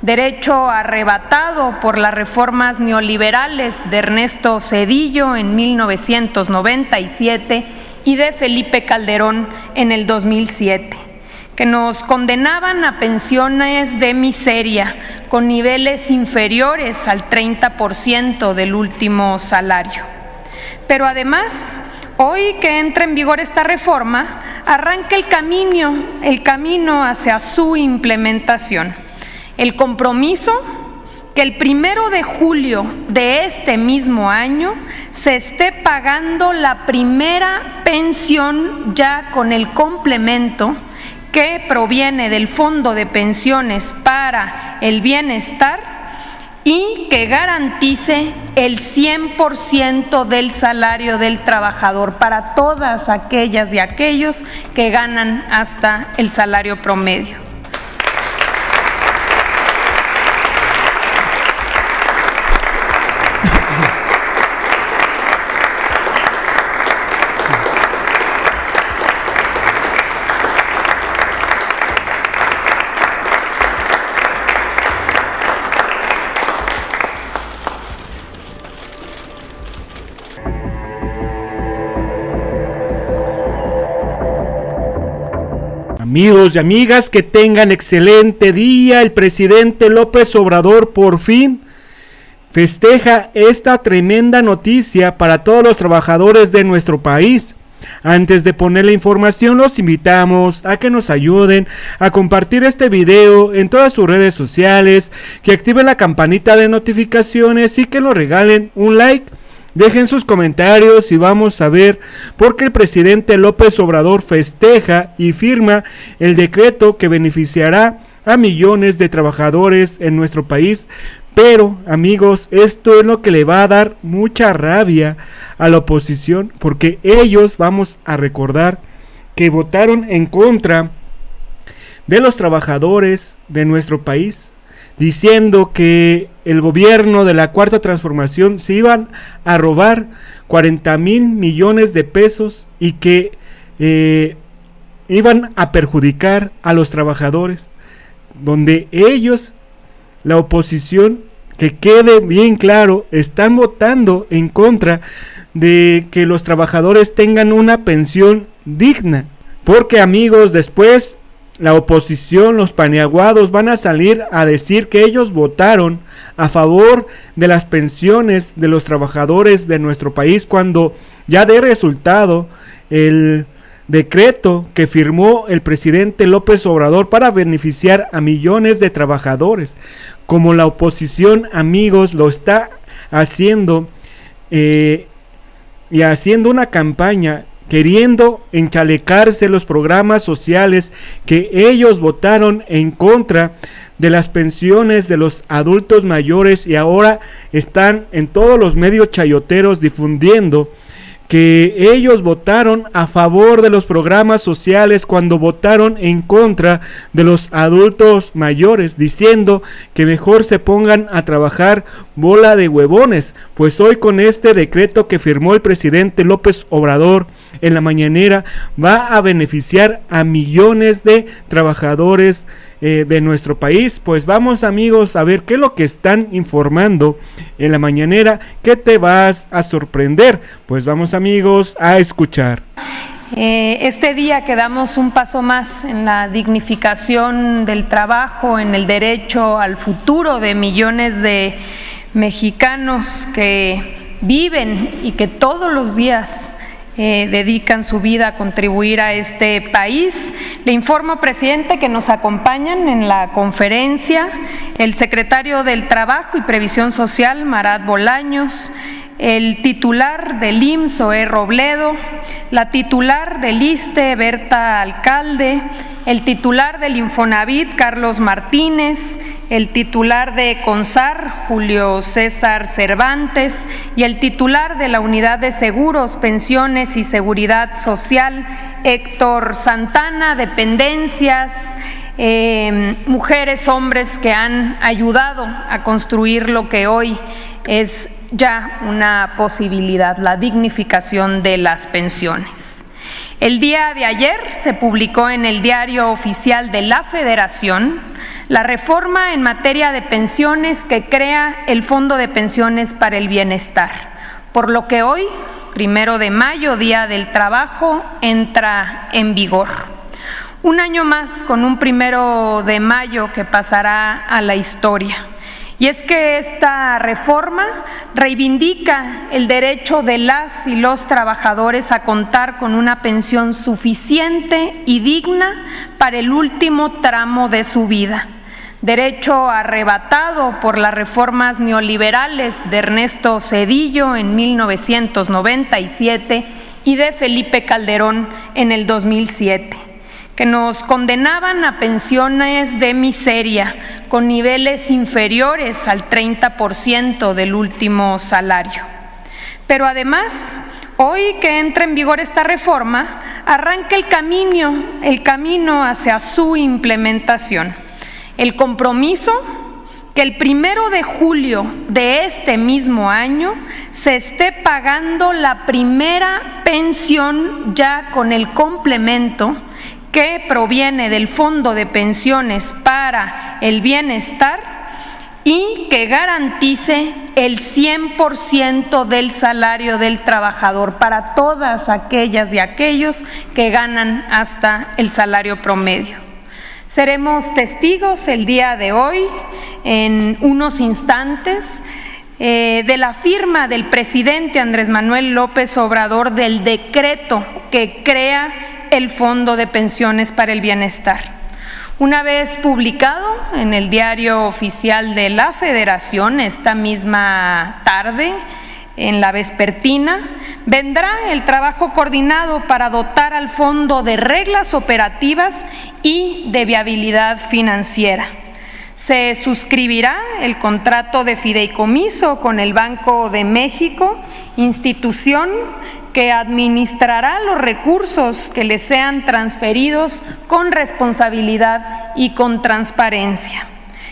derecho arrebatado por las reformas neoliberales de Ernesto Zedillo en 1997 y de Felipe Calderón en el 2007, que nos condenaban a pensiones de miseria con niveles inferiores al 30% del último salario. Pero además, hoy que entra en vigor esta reforma, arranca el camino hacia su implementación. El compromiso que el 1 de julio de este mismo año se esté pagando la primera pensión ya con el complemento que proviene del Fondo de Pensiones para el Bienestar y que garantice el 100% del salario del trabajador para todas aquellas y aquellos que ganan hasta el salario promedio. Amigos y amigas, que tengan excelente día. El presidente López Obrador por fin festeja esta tremenda noticia para todos los trabajadores de nuestro país. Antes de poner la información, los invitamos a que nos ayuden a compartir este video en todas sus redes sociales, que activen la campanita de notificaciones y que nos regalen un like. Dejen sus comentarios y vamos a ver por qué el presidente López Obrador festeja y firma el decreto que beneficiará a millones de trabajadores en nuestro país. Pero, amigos, esto es lo que le va a dar mucha rabia a la oposición, porque ellos, vamos a recordar, que votaron en contra de los trabajadores de nuestro país, diciendo que el gobierno de la Cuarta Transformación se iban a robar 40,000 millones de pesos y que iban a perjudicar a los trabajadores, donde ellos, la oposición, que quede bien claro, están votando en contra de que los trabajadores tengan una pensión digna, porque, amigos, después la oposición, los paniaguados, van a salir a decir que ellos votaron a favor de las pensiones de los trabajadores de nuestro país, cuando ya dé resultado el decreto que firmó el presidente López Obrador para beneficiar a millones de trabajadores. Como la oposición, amigos, lo está haciendo y haciendo una campaña queriendo enchalecarse los programas sociales que ellos votaron en contra de las pensiones de los adultos mayores, y ahora están en todos los medios chayoteros difundiendo que ellos votaron a favor de los programas sociales cuando votaron en contra de los adultos mayores, diciendo que mejor se pongan a trabajar, bola de huevones. Pues hoy, con este decreto que firmó el presidente López Obrador en la mañanera, va a beneficiar a millones de trabajadores de nuestro país. Pues vamos, amigos, a ver qué es lo que están informando en la mañanera, que te vas a sorprender. Pues vamos, amigos, a escuchar. Este día que damos un paso más en la dignificación del trabajo, en el derecho al futuro de millones de mexicanos que viven y que todos los días dedican su vida a contribuir a este país. Le informo, presidente, que nos acompañan en la conferencia el secretario del Trabajo y Previsión Social, Marat Bolaños, el titular del IMSS, Zoé Robledo, la titular del ISSSTE, Berta Alcalde, el titular del Infonavit, Carlos Martínez, el titular de CONSAR, Julio César Cervantes, y el titular de la Unidad de Seguros, Pensiones y Seguridad Social, Héctor Santana, dependencias, mujeres, hombres que han ayudado a construir lo que hoy es ya una posibilidad, la dignificación de las pensiones. El día de ayer se publicó en el Diario Oficial de la Federación la reforma en materia de pensiones que crea el Fondo de Pensiones para el Bienestar, por lo que hoy, 1 de mayo, Día del Trabajo, entra en vigor. Un año más con un 1 de mayo que pasará a la historia. Y es que esta reforma reivindica el derecho de las y los trabajadores a contar con una pensión suficiente y digna para el último tramo de su vida. Derecho arrebatado por las reformas neoliberales de Ernesto Zedillo en 1997 y de Felipe Calderón en el 2007, que nos condenaban a pensiones de miseria con niveles inferiores al 30% del último salario. Pero además, hoy que entra en vigor esta reforma, arranca el camino hacia su implementación. El compromiso que el 1 de julio de este mismo año se esté pagando la primera pensión ya con el complemento que proviene del Fondo de Pensiones para el Bienestar y que garantice el 100% del salario del trabajador para todas aquellas y aquellos que ganan hasta el salario promedio. Seremos testigos el día de hoy, en unos instantes, de la firma del presidente Andrés Manuel López Obrador del decreto que crea el Fondo de Pensiones para el Bienestar. Una vez publicado en el Diario Oficial de la Federación, esta misma tarde, en la vespertina, vendrá el trabajo coordinado para dotar al fondo de reglas operativas y de viabilidad financiera. Se suscribirá el contrato de fideicomiso con el Banco de México, institución que administrará los recursos que le sean transferidos con responsabilidad y con transparencia.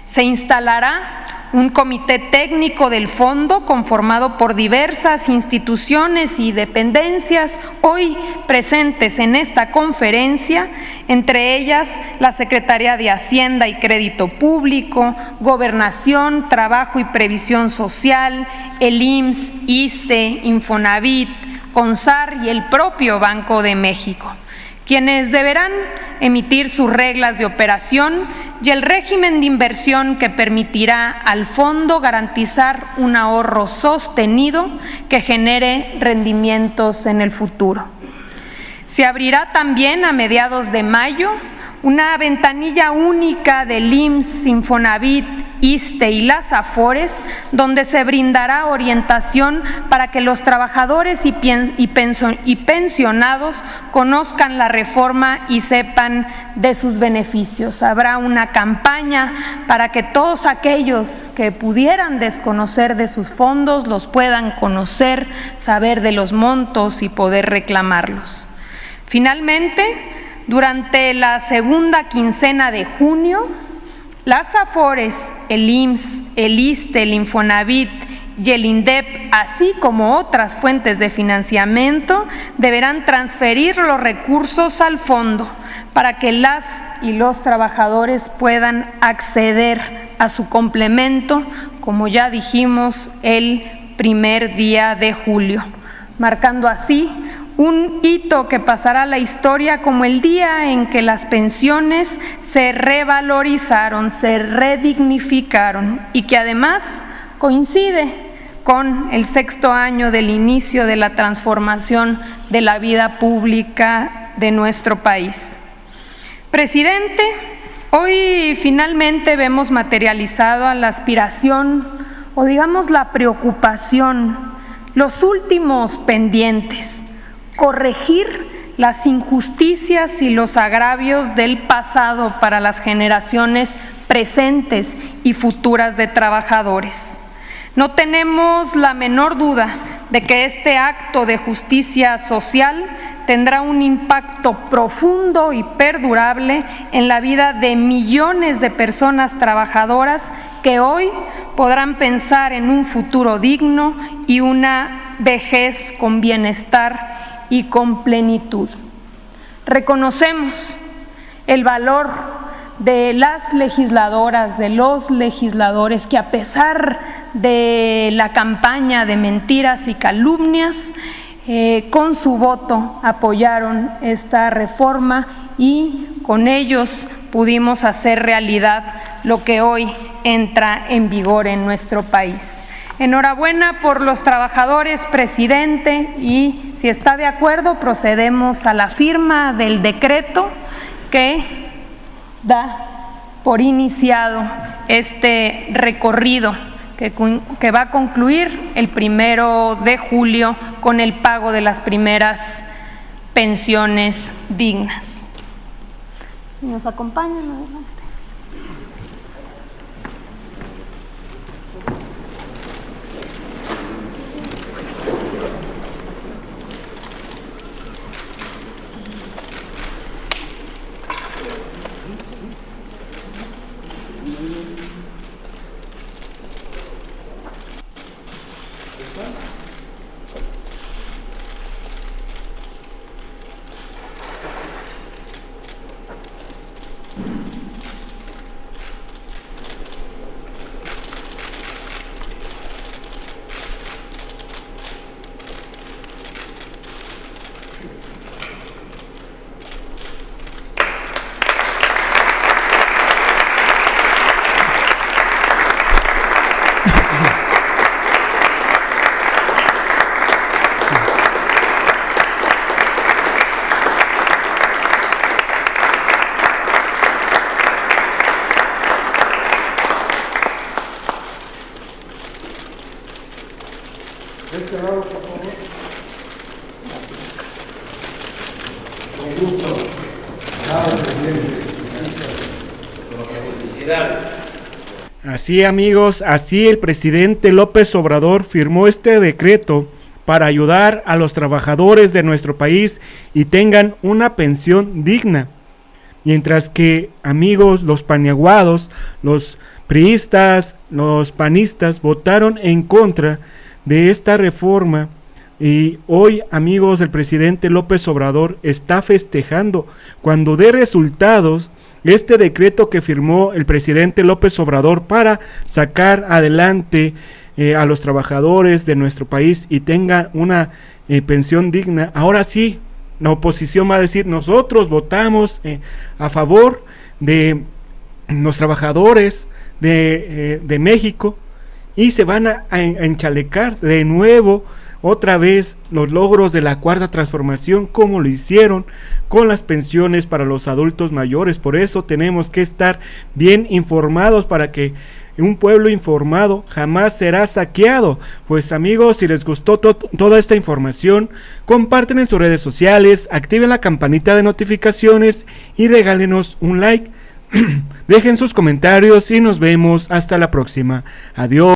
Se instalará un comité técnico del fondo conformado por diversas instituciones y dependencias hoy presentes en esta conferencia, entre ellas la Secretaría de Hacienda y Crédito Público, Gobernación, Trabajo y Previsión Social, el IMSS, ISSSTE, Infonavit, CONSAR y el propio Banco de México, quienes deberán emitir sus reglas de operación y el régimen de inversión que permitirá al fondo garantizar un ahorro sostenido que genere rendimientos en el futuro. Se abrirá también a mediados de mayo una ventanilla única del IMSS, Infonavit, ISSSTE y las AFORES, donde se brindará orientación para que los trabajadores y pensionados conozcan la reforma y sepan de sus beneficios. Habrá una campaña para que todos aquellos que pudieran desconocer de sus fondos los puedan conocer, saber de los montos y poder reclamarlos. Finalmente, durante la segunda quincena de junio, las AFORES, el IMSS, el ISSSTE, el Infonavit y el INDEP, así como otras fuentes de financiamiento, deberán transferir los recursos al fondo para que las y los trabajadores puedan acceder a su complemento, como ya dijimos, el 1 día de julio, marcando así un hito que pasará a la historia como el día en que las pensiones se revalorizaron, se redignificaron y que además coincide con el 6º año del inicio de la transformación de la vida pública de nuestro país. Presidente, hoy finalmente vemos materializado la aspiración o digamos la preocupación, los últimos pendientes, corregir las injusticias y los agravios del pasado para las generaciones presentes y futuras de trabajadores. No tenemos la menor duda de que este acto de justicia social tendrá un impacto profundo y perdurable en la vida de millones de personas trabajadoras que hoy podrán pensar en un futuro digno y una vejez con bienestar y con plenitud. Reconocemos el valor de las legisladoras, de los legisladores que a pesar de la campaña de mentiras y calumnias, con su voto apoyaron esta reforma y con ellos pudimos hacer realidad lo que hoy entra en vigor en nuestro país. Enhorabuena por los trabajadores, presidente, y si está de acuerdo procedemos a la firma del decreto que da por iniciado este recorrido que va a concluir el 1 de julio con el pago de las primeras pensiones dignas. Si nos acompañan, adelante. Con gusto. Presidente. Felicidades. Así, amigos, así el presidente López Obrador firmó este decreto para ayudar a los trabajadores de nuestro país y tengan una pensión digna. Mientras que, amigos, los paniaguados, los priistas, los panistas votaron en contra de esta reforma. Y hoy, amigos, el presidente López Obrador está festejando cuando dé resultados este decreto que firmó el presidente López Obrador para sacar adelante a los trabajadores de nuestro país y tengan una pensión digna. Ahora sí, la oposición va a decir: nosotros votamos a favor de los trabajadores de México, y se van a enchalecar de nuevo otra vez los logros de la Cuarta Transformación, como lo hicieron con las pensiones para los adultos mayores. Por eso tenemos que estar bien informados, para que un pueblo informado jamás será saqueado. Pues, amigos, si les gustó toda esta información, comparten en sus redes sociales, activen la campanita de notificaciones y regálenos un like. Dejen sus comentarios y nos vemos hasta la próxima. Adiós.